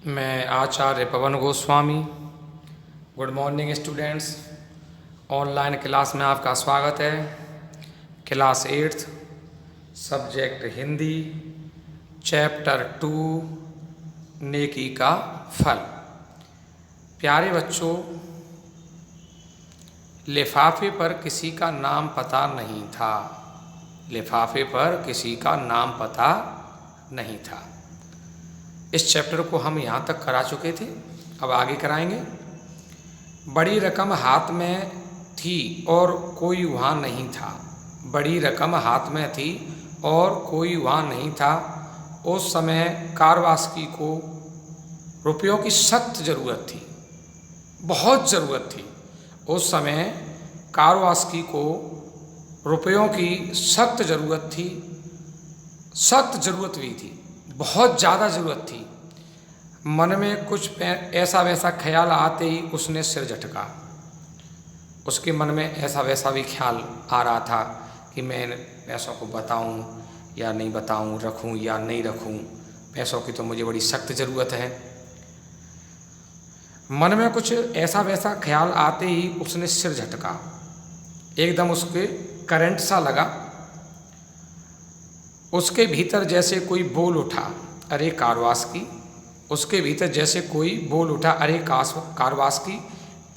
मैं Acharya Pawan Goswami. Good morning students. Online class में आपका स्वागत है। Class 8th, subject Hindi, chapter 2, नेकी का फल। प्यारे बच्चों, लिफाफे पर किसी का नाम पता नहीं था। लिफाफे पर किसी का नाम पता नहीं था। इस चैप्टर को हम यहाँ तक करा चुके थे, अब आगे कराएंगे। बड़ी रकम हाथ में थी और कोई वहाँ नहीं था। बड़ी रकम हाथ में थी और कोई वहाँ नहीं था। उस समय कारवासकी को रुपयों की सख्त ज़रूरत थी, बहुत ज़रूरत थी। उस समय कारवासकी को रुपयों की सख्त ज़रूरत थी, सख्त ज़रूरत भी थी, बहुत ज़्यादा ज़रूरत थी। मन में कुछ ऐसा वैसा ख्याल आते ही उसने सिर झटका। उसके मन में ऐसा वैसा भी ख्याल आ रहा था कि मैं पैसों को बताऊं या नहीं बताऊं, रखूं या नहीं रखूं। पैसों की तो मुझे बड़ी सख्त ज़रूरत है। मन में कुछ ऐसा वैसा ख्याल आते ही उसने सिर झटका। एकदम उसके करंट सा लगा। उसके भीतर जैसे कोई बोल उठा, अरे कारवासकी। उसके भीतर जैसे कोई बोल उठा, अरे कारवासकी,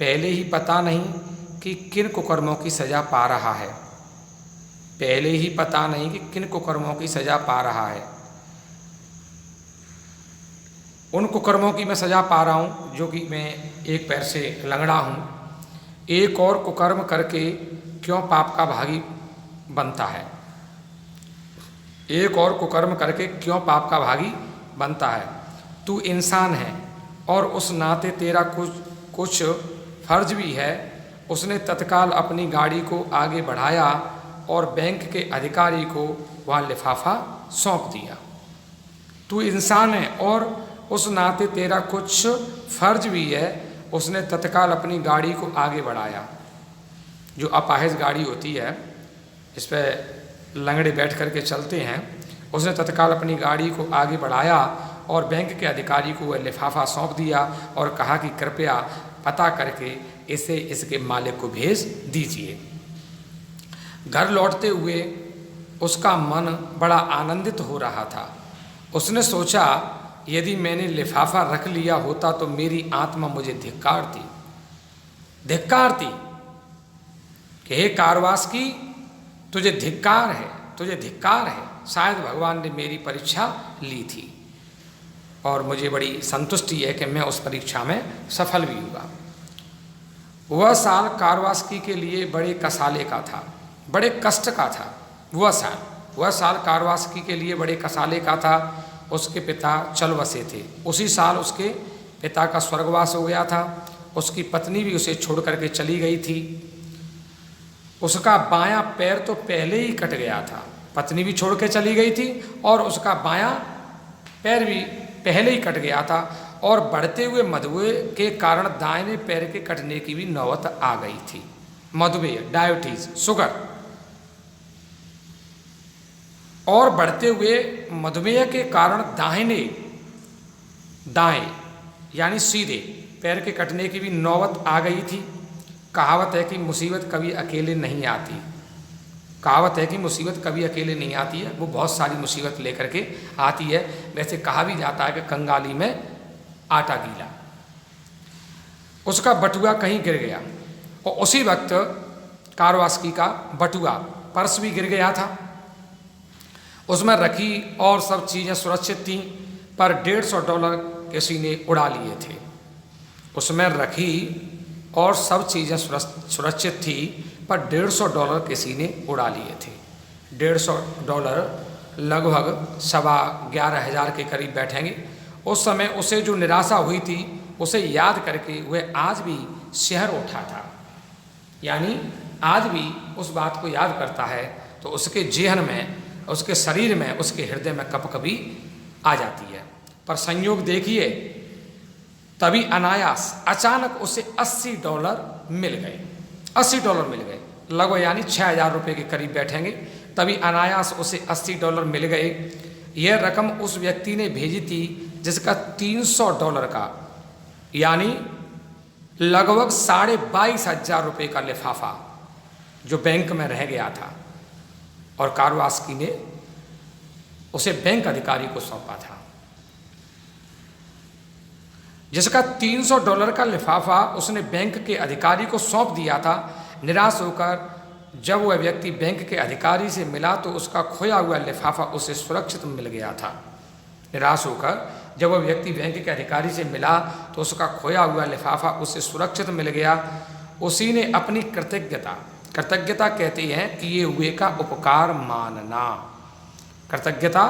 पहले ही पता नहीं कि किन कुकर्मों की सज़ा पा रहा है। पहले ही पता नहीं कि किन कुकर्मों की सज़ा पा रहा है। उन कुकर्मों की मैं सज़ा पा रहा हूँ जो कि मैं एक पैर से लंगड़ा हूँ। एक और कुकर्म करके क्यों पाप का भागी बनता है। एक और कुकर्म करके क्यों पाप का भागी बनता है। तू इंसान है और उस नाते तेरा कुछ फर्ज भी है। उसने तत्काल अपनी गाड़ी को आगे बढ़ाया और बैंक के अधिकारी को वहाँ लिफाफा सौंप दिया। तू इंसान है और उस नाते तेरा कुछ फर्ज भी है। उसने तत्काल अपनी गाड़ी को आगे बढ़ाया। जो अपाहिज गाड़ी होती है, इस पर लंगड़े बैठ करके चलते हैं। उसने तत्काल अपनी गाड़ी को आगे बढ़ाया और बैंक के अधिकारी को वह लिफाफा सौंप दिया और कहा कि कृपया पता करके इसे इसके मालिक को भेज दीजिए। घर लौटते हुए उसका मन बड़ा आनंदित हो रहा था। उसने सोचा, यदि मैंने लिफाफा रख लिया होता तो मेरी आत्मा मुझे धिक्कारती कि हे कारवासकी, तुझे धिक्कार है, तुझे धिक्कार है। शायद भगवान ने मेरी परीक्षा ली थी और मुझे बड़ी संतुष्टि है कि मैं उस परीक्षा में सफल भी हुआ। वह साल कारवासकी के लिए बड़े कसाले का था, बड़े कष्ट का था। वह साल कारवासकी के लिए बड़े कसाले का था। उसके पिता चल बसे थे। उसी साल उसके पिता का स्वर्गवास हो गया था। उसकी पत्नी भी उसे छोड़ करके चली गई थी। उसका बायां पैर तो पहले ही कट गया था। पत्नी भी छोड़ के चली गई थी और उसका बायां पैर भी पहले ही कट गया था। और बढ़ते हुए मधुमेह के कारण दाहिने पैर के कटने की भी नौबत आ गई थी। मधुमेह, डायबिटीज, शुगर। और बढ़ते हुए मधुमेह के कारण दाएं यानी सीधे पैर के कटने की भी नौबत आ गई थी। कहावत है कि मुसीबत कभी अकेले नहीं आती। कहावत है कि मुसीबत कभी अकेले नहीं आती है, वो बहुत सारी मुसीबत लेकर के आती है। वैसे कहा भी जाता है कि कंगाली में आटा गीला। उसका बटुआ कहीं गिर गया और उसी वक्त कारवासकी का बटुआ, पर्स भी गिर गया था। उसमें रखी और सब चीज़ें सुरक्षित थीं, पर $150 किसी ने उड़ा लिए थे। उसमें रखी और सब चीज़ें सुरक्षित थी, पर $150 किसी ने उड़ा लिए थे। $150 लगभग 11,500 के करीब बैठेंगे। उस समय उसे जो निराशा हुई थी, उसे याद करके वह आज भी शहर उठा था। यानी आज भी उस बात को याद करता है तो उसके जेहन में, उसके शरीर में, उसके हृदय में कभी आ जाती है। पर संयोग देखिए, तभी अनायास अचानक उसे $80 मिल गए। $80 मिल गए, लगभग यानी 6,000 रुपये के करीब बैठेंगे। तभी अनायास उसे $80 मिल गए। यह रकम उस व्यक्ति ने भेजी थी जिसका $300 का यानी लगभग 22,500 का लिफाफा जो बैंक में रह गया था और कारवास्की ने उसे बैंक अधिकारी को सौंपा था। जिसका $300 का लिफाफा उसने बैंक के अधिकारी को सौंप दिया था। निराश होकर जब वह व्यक्ति बैंक के अधिकारी से मिला तो उसका खोया हुआ लिफाफा उसे सुरक्षित मिल गया था। निराश होकर जब वह व्यक्ति बैंक के अधिकारी से मिला तो उसका खोया हुआ लिफाफा उसे सुरक्षित मिल गया। उसी ने अपनी कृतज्ञता कहते हैं कि ये हुए का उपकार मानना। कृतज्ञता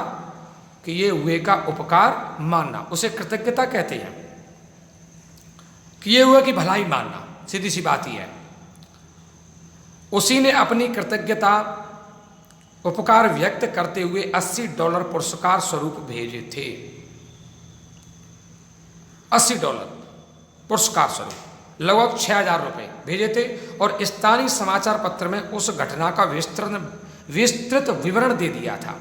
कि ये हुए का उपकार मानना, उसे कृतज्ञता कहते हैं कि ये हुए की भलाई मानना। सीधी सी बात ही है। उसी ने अपनी कृतज्ञता उपकार व्यक्त करते हुए $80 पुरस्कार स्वरूप भेजे थे। $80 पुरस्कार स्वरूप लगभग 6,000 रुपये भेजे थे और स्थानीय समाचार पत्र में उस घटना का विस्तृत विवरण दे दिया था।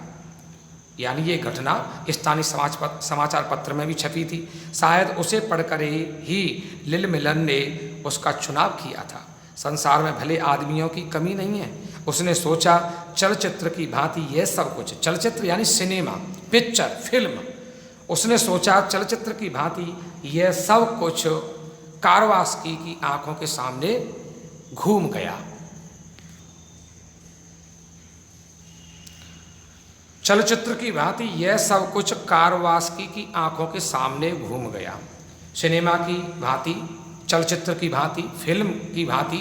यानी ये घटना स्थानीय समाचार पत्र में भी छपी थी। शायद उसे पढ़कर ही लिल मिलन ने उसका चुनाव किया था। संसार में भले आदमियों की कमी नहीं है, उसने सोचा। चलचित्र की भांति यह सब कुछ, चलचित्र यानी सिनेमा, पिक्चर, फिल्म, उसने सोचा चलचित्र की भांति यह सब कुछ कारवास्की की आंखों के सामने घूम गया। चलचित्र की भांति यह सब कुछ कारवास्की की आंखों के सामने घूम गया। सिनेमा की भांति, चलचित्र की भांति, फिल्म की भांति,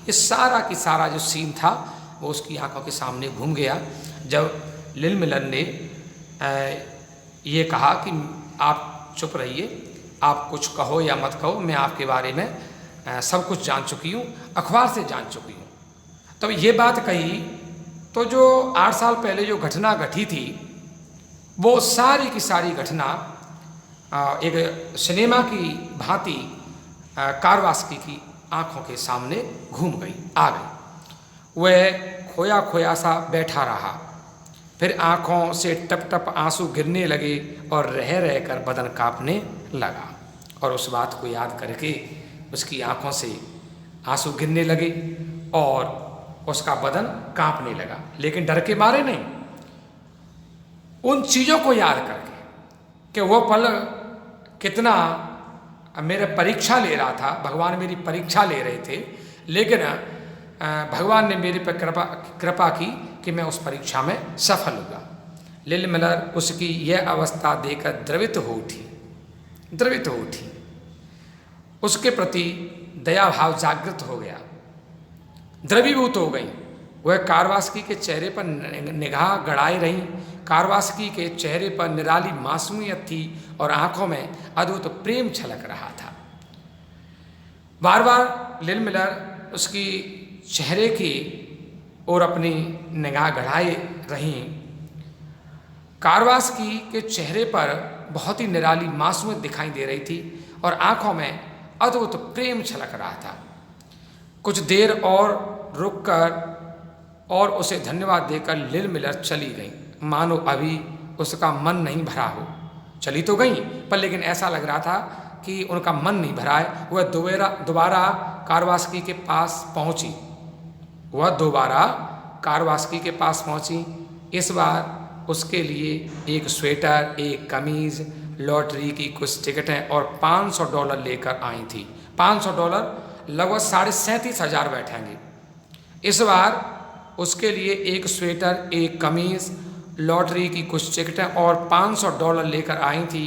ये सारा की सारा जो सीन था वो उसकी आंखों के सामने घूम गया। जब लिल मिलन ने ये कहा कि आप चुप रहिए, आप कुछ कहो या मत कहो, मैं आपके बारे में सब कुछ जान चुकी हूँ, अखबार से जान चुकी हूँ। तब ये बात कही तो जो 8 साल पहले जो घटना घटी थी वो सारी की सारी घटना एक सिनेमा की भांति कारवास्की की आंखों के सामने घूम गई, आ गई। वह खोया खोया सा बैठा रहा। फिर आंखों से टप टप आंसू गिरने लगे और रह रहकर बदन कांपने लगा। और उस बात को याद करके उसकी आंखों से आंसू गिरने लगे और उसका बदन कांपने लगा, लेकिन डर के मारे नहीं, उन चीज़ों को याद करके कि वो पल कितना मेरे परीक्षा ले रहा था। भगवान मेरी परीक्षा ले रहे थे, लेकिन भगवान ने मेरे पर कृपा की कि मैं उस परीक्षा में सफल हुआ। लिल मिलन उसकी यह अवस्था देखकर द्रवित हो उठी। उसके प्रति दया भाव जागृत हो गया, द्रवीभूत हो गई। वह कारवास्की के चेहरे पर निगाह गड़ाए रही। कारवास्की के चेहरे पर निराली मासूमियत थी और आंखों में अद्भुत प्रेम छलक रहा था। बार बार लिल मिलन उसकी चेहरे की ओर अपनी निगाह गड़ाए रही। कारवास्की के चेहरे पर बहुत ही निराली मासूमियत दिखाई दे रही थी और आंखों में अद्भुत प्रेम छलक रहा था। कुछ देर और रुककर और उसे धन्यवाद देकर लिल मिलन चली गई, मानो अभी उसका मन नहीं भरा हो। चली तो गई पर लेकिन ऐसा लग रहा था कि उनका मन नहीं भरा है। वह दोबारा कारवास्की के पास पहुंची। इस बार उसके लिए एक स्वेटर, एक कमीज, लॉटरी की कुछ टिकटें और $500 लेकर आई थी। $500 लगभग 37,500 बैठेंगे। इस बार उसके लिए एक स्वेटर, एक कमीज, लॉटरी की कुछ टिकटें और $500 लेकर आई थी।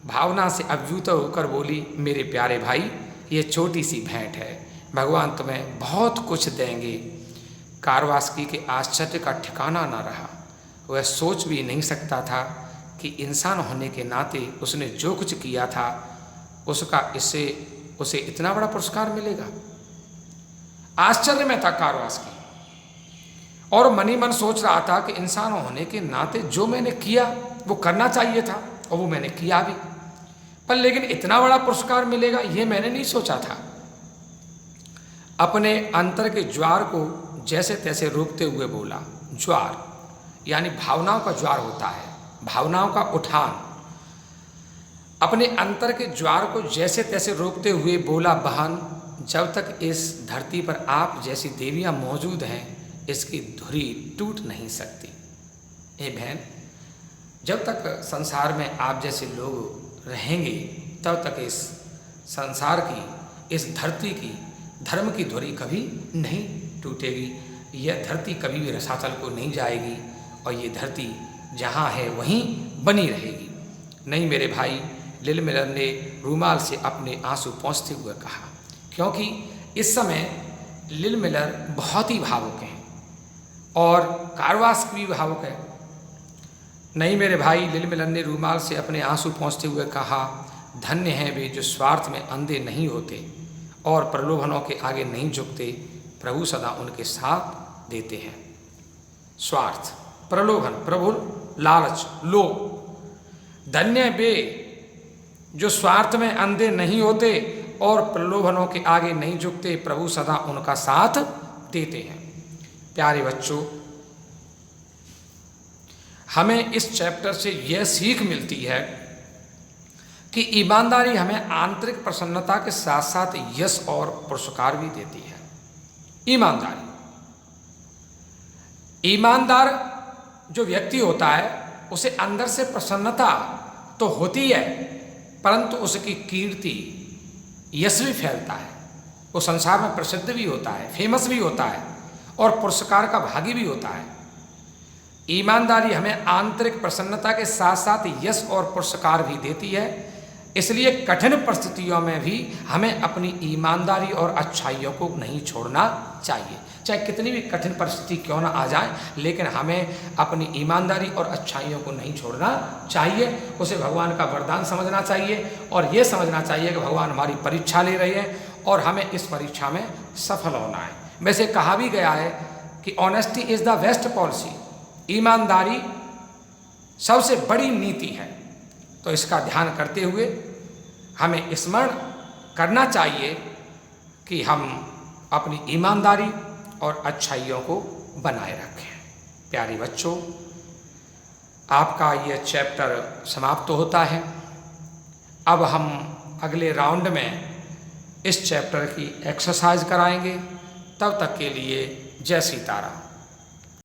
भावना से अभिभूत होकर बोली, मेरे प्यारे भाई, ये छोटी सी भेंट है, भगवान तुम्हें बहुत कुछ देंगे। कारवास्की के आश्चर्य का ठिकाना न रहा। वह सोच भी नहीं सकता था कि इंसान होने के नाते उसने जो कुछ किया था उसका उसे इतना बड़ा पुरस्कार मिलेगा। आश्चर्य में था कारवास्की और मन ही मन सोच रहा था कि इंसान होने के नाते जो मैंने किया वो करना चाहिए था और वो मैंने किया भी, पर लेकिन इतना बड़ा पुरस्कार मिलेगा ये मैंने नहीं सोचा था। अपने अंतर के ज्वार को जैसे तैसे रोकते हुए बोला। ज्वार यानी भावनाओं का ज्वार होता है, भावनाओं का उठान। अपने अंतर के ज्वार को जैसे तैसे रोकते हुए बोला, बहन, जब तक इस धरती पर आप जैसी देवियां मौजूद हैं, इसकी धुरी टूट नहीं सकती। ए बहन, जब तक संसार में आप जैसे लोग रहेंगे, तब तक इस संसार की, इस धरती की, धर्म की धुरी कभी नहीं टूटेगी। यह धरती कभी भी रसातल को नहीं जाएगी और ये धरती जहाँ है वहीं बनी रहेगी। नहीं मेरे भाई, लिल मिलर ने रूमाल से अपने आंसू पोंछते हुए कहा, क्योंकि इस समय लिल मिलर बहुत ही भावुक हैं और कारवास भी भावुक है। नहीं मेरे भाई, लिल मिलर ने रूमाल से अपने आंसू पोंछते हुए कहा, धन्य हैं वे जो स्वार्थ में अंधे नहीं होते और प्रलोभनों के आगे नहीं झुकते, प्रभु सदा उनके साथ देते हैं। स्वार्थ, प्रलोभन, प्रभु, लालच, लोभ। धन्य वे जो स्वार्थ में अंधे नहीं होते और प्रलोभनों के आगे नहीं झुकते, प्रभु सदा उनका साथ देते हैं। प्यारे बच्चों, हमें इस चैप्टर से यह सीख मिलती है कि ईमानदारी हमें आंतरिक प्रसन्नता के साथ साथ यश और पुरस्कार भी देती है। ईमानदारी, ईमानदार जो व्यक्ति होता है उसे अंदर से प्रसन्नता तो होती है, परंतु उसकी कीर्ति, यश भी फैलता है, वो संसार में प्रसिद्ध भी होता है, फेमस भी होता है और पुरस्कार का भागी भी होता है। ईमानदारी हमें आंतरिक प्रसन्नता के साथ साथ यश और पुरस्कार भी देती है। इसलिए कठिन परिस्थितियों में भी हमें अपनी ईमानदारी और अच्छाइयों को नहीं छोड़ना चाहिए। चाहे कितनी भी कठिन परिस्थिति क्यों ना आ जाए, लेकिन हमें अपनी ईमानदारी और अच्छाइयों को नहीं छोड़ना चाहिए। उसे भगवान का वरदान समझना चाहिए और ये समझना चाहिए कि भगवान हमारी परीक्षा ले रहे हैं और हमें इस परीक्षा में सफल होना है। वैसे कहा भी गया है कि honesty is the best policy, ईमानदारी सबसे बड़ी नीति है। तो इसका ध्यान करते हुए हमें स्मरण करना चाहिए कि हम अपनी ईमानदारी और अच्छाइयों को बनाए रखें। प्यारे बच्चों, आपका यह चैप्टर समाप्त होता है। अब हम अगले राउंड में इस चैप्टर की एक्सरसाइज कराएंगे। तब तक के लिए जय सीताराम।